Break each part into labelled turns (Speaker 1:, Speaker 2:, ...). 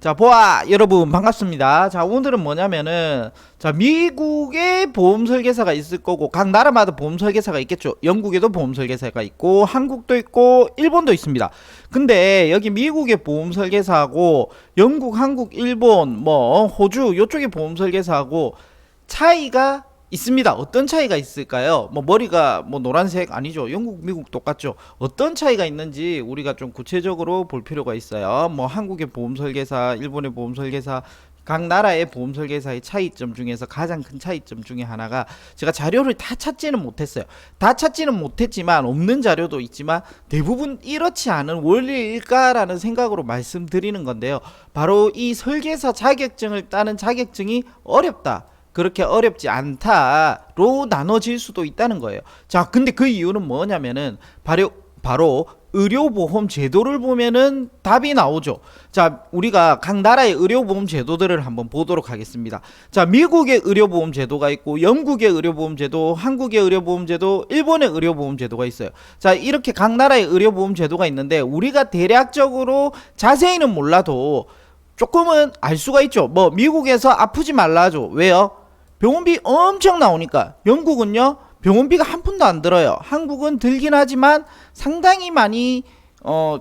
Speaker 1: 자, 보아 여러분 반갑습니다. 자, 오늘은 뭐냐면은 자, 미국의 보험 설계사가 있을 거고 각 나라마다 보험 설계사가 있겠죠. 영국에도 보험 설계사가 있고 한국도 있고 일본도 있습니다. 근데 여기 미국의 보험 설계사하고 영국, 한국, 일본, 뭐 호주 요쪽의 보험 설계사하고 차이가 있습니다. 어떤 차이가 있을까요? 뭐 머리가 뭐 노란색 아니죠. 영국, 미국 똑같죠. 어떤 차이가 있는지 우리가 좀 구체적으로 볼 필요가 있어요. 뭐 한국의 보험 설계사, 일본의 보험 설계사, 각 나라의 보험 설계사의 차이점 중에서 가장 큰 차이점 중에 하나가 제가 자료를 다 찾지는 못했어요. 다 찾지는 못했지만 없는 자료도 있지만 대부분 이렇지 않은 원리일까라는 생각으로 말씀드리는 건데요. 바로 이 설계사 자격증을 따는 자격증이 어렵다. 그렇게 어렵지 않다로 나눠질 수도 있다는 거예요. 자, 근데 그 이유는 뭐냐면은 바로 의료보험 제도를 보면은 답이 나오죠. 자, 우리가 각 나라의 의료보험 제도들을 한번 보도록 하겠습니다. 자, 미국의 의료보험 제도가 있고 영국의 의료보험 제도, 한국의 의료보험 제도, 일본의 의료보험 제도가 있어요. 자, 이렇게 각 나라의 의료보험 제도가 있는데 우리가 대략적으로 자세히는 몰라도 조금은 알 수가 있죠. 뭐 미국에서 아프지 말라죠. 왜요? 병원비 엄청 나오니까. 영국은요 병원비가 한 푼도 안 들어요. 한국은 들긴 하지만 상당히 많이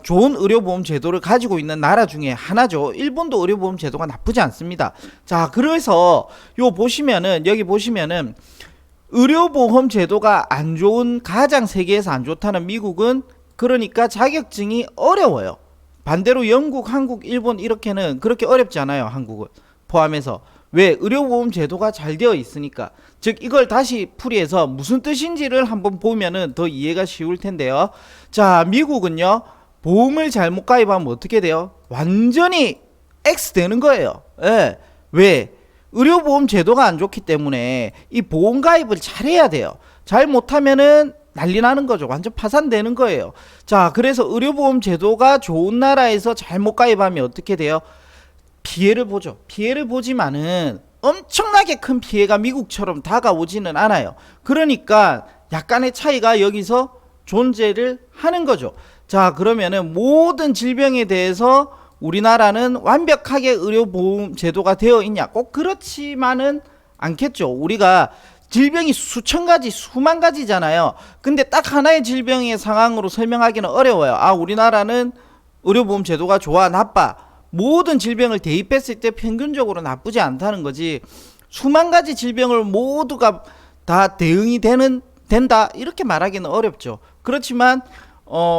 Speaker 1: 좋은 의료보험 제도를 가지고 있는 나라 중에 하나죠. 일본도 의료보험 제도가 나쁘지 않습니다. 자, 그래서 여기 보시면은 의료보험 제도가 안 좋은, 가장 세계에서 안 좋다는 미국은 그러니까 자격증이 어려워요. 반대로 영국, 한국, 일본 이렇게는 그렇게 어렵지 않아요. 한국은 포함해서. 왜? 의료보험 제도가 잘 되어 있으니까. 즉 이걸 다시 풀이해서 무슨 뜻인지를 한번 보면은 더 이해가 쉬울 텐데요. 자, 미국은요 보험을 잘못 가입하면 어떻게 돼요? 완전히 X 되는 거예요. 예. 왜? 의료보험 제도가 안 좋기 때문에 이 보험 가입을 잘해야 돼요. 잘 못하면은 난리 나는 거죠. 완전 파산되는 거예요. 자, 그래서 의료보험 제도가 좋은 나라에서 잘못 가입하면 어떻게 돼요? 피해를 보죠. 피해를 보지만은 엄청나게 큰 피해가 미국처럼 다가오지는 않아요. 그러니까 약간의 차이가 여기서 존재를 하는 거죠. 자, 그러면은 모든 질병에 대해서 우리나라는 완벽하게 의료보험 제도가 되어 있냐? 꼭 그렇지만은 않겠죠. 우리가 질병이 수천 가지, 수만 가지잖아요. 근데 딱 하나의 질병의 상황으로 설명하기는 어려워요. 아, 우리나라는 의료보험 제도가 좋아, 나빠. 모든 질병을 대입했을 때 평균적으로 나쁘지 않다는 거지, 수만 가지 질병을 모두가 다 대응이 된다 이렇게 말하기는 어렵죠. 그렇지만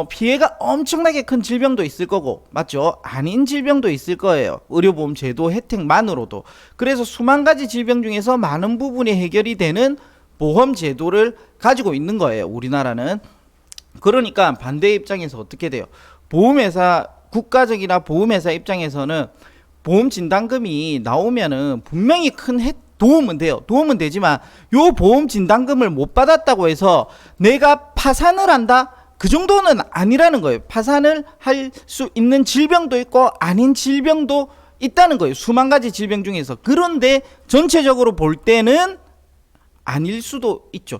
Speaker 1: 피해가 엄청나게 큰 질병도 있을 거고, 맞죠? 아닌 질병도 있을 거예요. 의료보험 제도 혜택만으로도. 그래서 수만 가지 질병 중에서 많은 부분이 해결이 되는 보험 제도를 가지고 있는 거예요, 우리나라는. 그러니까 반대 입장에서 어떻게 돼요? 보험회사, 국가적이나 보험회사 입장에서는 보험 진단금이 나오면은 분명히 큰 도움은 돼요. 도움은 되지만 요 보험 진단금을 못 받았다고 해서 내가 파산을 한다? 그 정도는 아니라는 거예요. 파산을 할 수 있는 질병도 있고 아닌 질병도 있다는 거예요. 수만 가지 질병 중에서. 그런데 전체적으로 볼 때는 아닐 수도 있죠.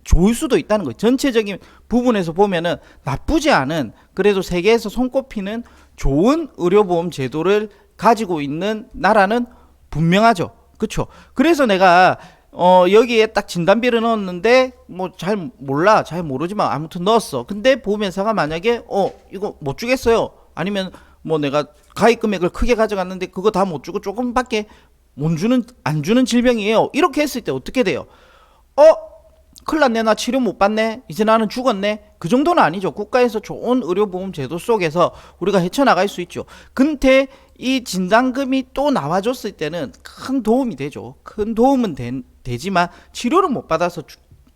Speaker 1: 좋을 수도 있다는 거예요. 전체적인 부분에서 보면은 나쁘지 않은, 그래도 세계에서 손꼽히는 좋은 의료보험 제도를 가지고 있는 나라는 분명하죠. 그쵸? 그래서 내가 여기에 딱 진단비를 넣었는데 뭐 잘 몰라, 잘 모르지만 아무튼 넣었어. 근데 보험회사가 만약에 이거 못 주겠어요, 아니면 뭐 내가 가입 금액을 크게 가져갔는데 그거 다 못 주고 조금밖에 안 주는 질병이에요, 이렇게 했을 때 어떻게 돼요? 큰일 났네, 나 치료 못 받네, 이제 나는 죽었네. 그 정도는 아니죠. 국가에서 좋은 의료보험 제도 속에서 우리가 헤쳐나갈 수 있죠. 근데 이 진단금이 또 나와줬을 때는 큰 도움이 되죠. 큰 도움은 되지만 치료를 못 받아서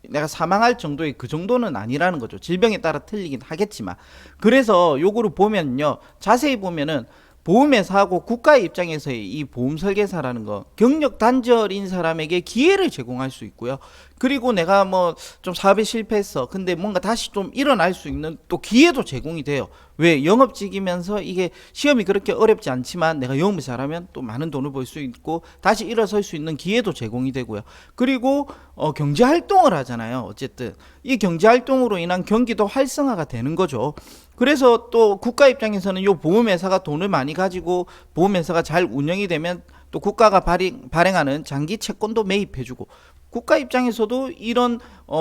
Speaker 1: 내가 사망할 정도의 그 정도는 아니라는 거죠. 질병에 따라 틀리긴 하겠지만. 그래서 요거를 보면요, 자세히 보면은 보험회사하고 국가의 입장에서의 이 보험 설계사라는 거, 경력 단절인 사람에게 기회를 제공할 수 있고요. 그리고 내가 뭐 좀 사업에 실패했어, 근데 뭔가 다시 좀 일어날 수 있는 또 기회도 제공이 돼요. 왜? 영업직이면서 이게 시험이 그렇게 어렵지 않지만 내가 영업을 잘하면 또 많은 돈을 벌 수 있고 다시 일어설 수 있는 기회도 제공이 되고요. 그리고 경제활동을 하잖아요. 어쨌든 이 경제활동으로 인한 경기도 활성화가 되는 거죠. 그래서 또 국가 입장에서는 요 보험회사가 돈을 많이 가지고 보험회사가 잘 운영이 되면 또 국가가 발행하는 장기 채권도 매입해주고, 국가 입장에서도 이런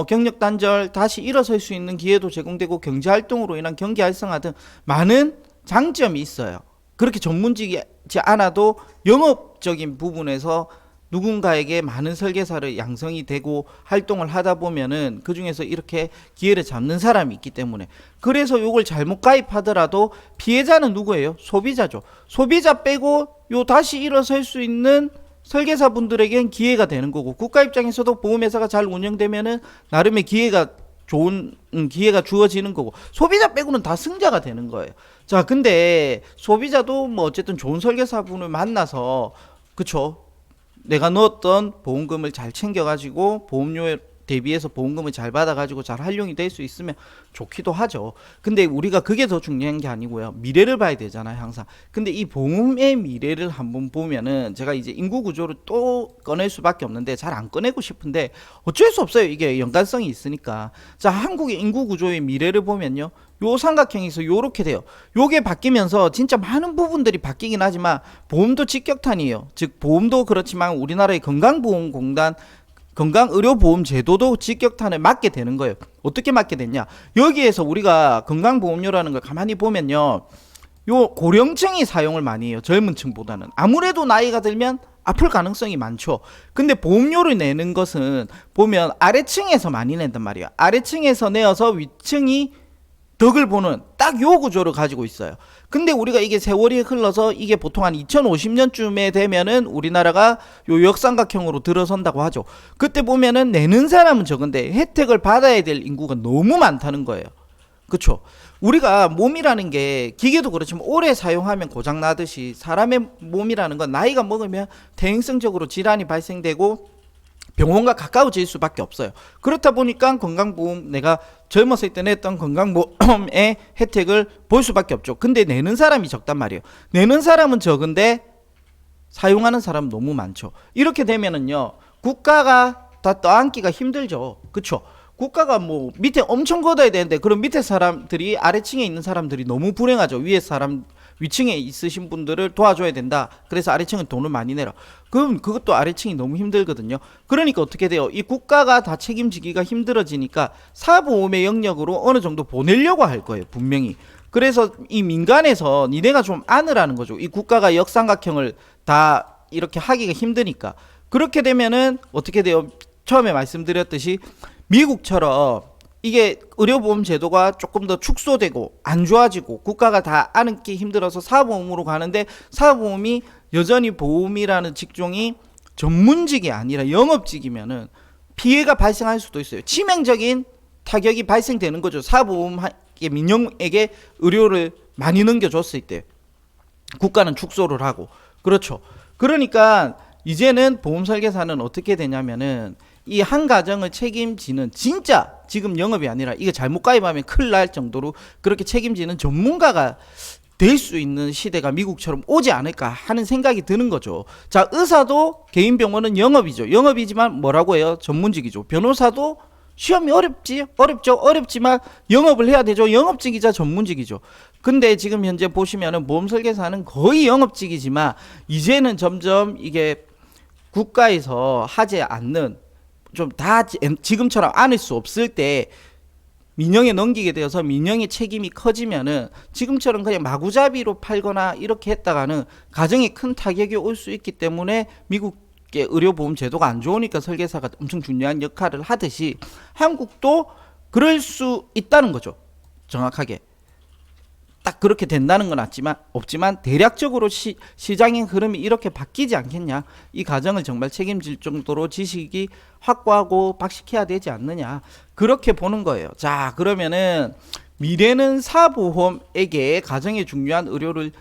Speaker 1: 경력 단절 다시 일어설 수 있는 기회도 제공되고, 경제 활동으로 인한 경기 활성화 등 많은 장점이 있어요. 그렇게 전문직이지 않아도 영업적인 부분에서 누군가에게 많은 설계사를 양성이 되고 활동을 하다 보면은 그 중에서 이렇게 기회를 잡는 사람이 있기 때문에, 그래서 요걸 잘못 가입하더라도 피해자는 누구예요? 소비자죠. 소비자 빼고 요 다시 일어설 수 있는 설계사 분들에겐 기회가 되는 거고, 국가 입장에서도 보험회사가 잘 운영되면은 나름의 기회가 좋은 기회가 주어지는 거고, 소비자 빼고는 다 승자가 되는 거예요. 자, 근데 소비자도 뭐 어쨌든 좋은 설계사분을 만나서, 그쵸, 내가 넣었던 보험금을 잘 챙겨가지고 보험료에 대비해서 보험금을 잘 받아가지고 잘 활용이 될 수 있으면 좋기도 하죠. 근데 우리가 그게 더 중요한 게 아니고요, 미래를 봐야 되잖아요, 항상. 근데 이 보험의 미래를 한번 보면은, 제가 이제 인구 구조를 또 꺼낼 수밖에 없는데 잘 안 꺼내고 싶은데 어쩔 수 없어요. 이게 연관성이 있으니까. 자, 한국의 인구 구조의 미래를 보면요, 요 삼각형에서 요렇게 돼요. 요게 바뀌면서 진짜 많은 부분들이 바뀌긴 하지만 보험도 직격탄이에요. 즉 보험도 그렇지만 우리나라의 건강보험공단 건강의료보험 제도도 직격탄을 맞게 되는 거예요. 어떻게 맞게 됐냐, 여기에서 우리가 건강보험료라는 걸 가만히 보면요, 요 고령층이 사용을 많이 해요. 젊은 층보다는. 아무래도 나이가 들면 아플 가능성이 많죠. 근데 보험료를 내는 것은 보면 아래층에서 많이 낸단 말이에요. 아래층에서 내어서 위층이 덕을 보는 딱 요 구조를 가지고 있어요. 근데 우리가 이게 세월이 흘러서 이게 보통 한 2050년쯤에 되면은 우리나라가 요 역삼각형으로 들어선다고 하죠. 그때 보면은 내는 사람은 적은데 혜택을 받아야 될 인구가 너무 많다는 거예요. 그쵸? 우리가 몸이라는 게 기계도 그렇지만 오래 사용하면 고장 나듯이 사람의 몸이라는 건 나이가 먹으면 대행성적으로 질환이 발생되고 병원과 가까워질 수밖에 없어요. 그렇다 보니까 건강보험, 내가 젊었을 때 냈던 건강보험의 혜택을 볼 수밖에 없죠. 근데 내는 사람이 적단 말이에요. 내는 사람은 적은데 사용하는 사람은 너무 많죠. 이렇게 되면은요, 국가가 다 떠안기가 힘들죠. 그쵸? 국가가 뭐 밑에 엄청 걷어야 되는데, 그럼 밑에 사람들이, 아래층에 있는 사람들이 너무 불행하죠. 위에 사람, 위층에 있으신 분들을 도와줘야 된다. 그래서 아래층은 돈을 많이 내라. 그럼 그것도 아래층이 너무 힘들거든요. 그러니까 어떻게 돼요? 이 국가가 다 책임지기가 힘들어지니까 사보험의 영역으로 어느 정도 보내려고 할 거예요, 분명히. 그래서 이 민간에서 니네가 좀 안으라는 거죠. 이 국가가 역삼각형을 다 이렇게 하기가 힘드니까. 그렇게 되면은 어떻게 돼요? 처음에 말씀드렸듯이 미국처럼 이게 의료보험 제도가 조금 더 축소되고 안 좋아지고 국가가 다 안기 힘들어서 사보험으로 가는데, 사보험이 여전히 보험이라는 직종이 전문직이 아니라 영업직이면은 피해가 발생할 수도 있어요. 치명적인 타격이 발생되는 거죠. 사보험에게, 민영에게 의료를 많이 넘겨줬을 때 국가는 축소를 하고. 그렇죠. 그러니까 이제는 보험 설계사는 어떻게 되냐면은 이 한 가정을 책임지는, 진짜 지금 영업이 아니라 이거 잘못 가입하면 큰일 날 정도로 그렇게 책임지는 전문가가 될 수 있는 시대가 미국처럼 오지 않을까 하는 생각이 드는 거죠. 자, 의사도 개인 병원은 영업이죠. 영업이지만 뭐라고 해요? 전문직이죠. 변호사도 시험이 어렵지만 영업을 해야 되죠. 영업직이자 전문직이죠. 근데 지금 현재 보시면은 보험 설계사는 거의 영업직이지만 이제는 점점 이게 국가에서 하지 않는, 좀 다 지금처럼 안을 수 없을 때 민영에 넘기게 되어서 민영의 책임이 커지면은 지금처럼 그냥 마구잡이로 팔거나 이렇게 했다가는 가정에 큰 타격이 올 수 있기 때문에, 미국의 의료보험 제도가 안 좋으니까 설계사가 엄청 중요한 역할을 하듯이 한국도 그럴 수 있다는 거죠. 정확하게 딱 그렇게 된다는 건 없지만 대략적으로 시장의 흐름이 이렇게 바뀌지 않겠냐, 이 가정을 정말 책임질 정도로 지식이 확고하고 박식해야 되지 않느냐, 그렇게 보는 거예요. 자, 그러면은 미래는 사보험에게 가정의 중요한 의료를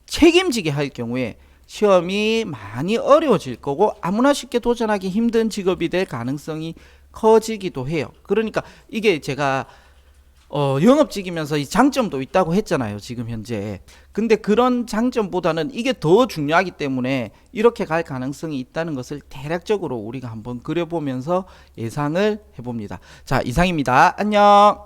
Speaker 1: 책임지게 할 경우에 시험이 많이 어려워질 거고 아무나 쉽게 도전하기 힘든 직업이 될 가능성이 커지기도 해요. 그러니까 이게 제가 영업직이면서 이 장점도 있다고 했잖아요, 지금 현재. 근데 그런 장점보다는 이게 더 중요하기 때문에 이렇게 갈 가능성이 있다는 것을 대략적으로 우리가 한번 그려보면서 예상을 해봅니다. 자, 이상입니다. 안녕.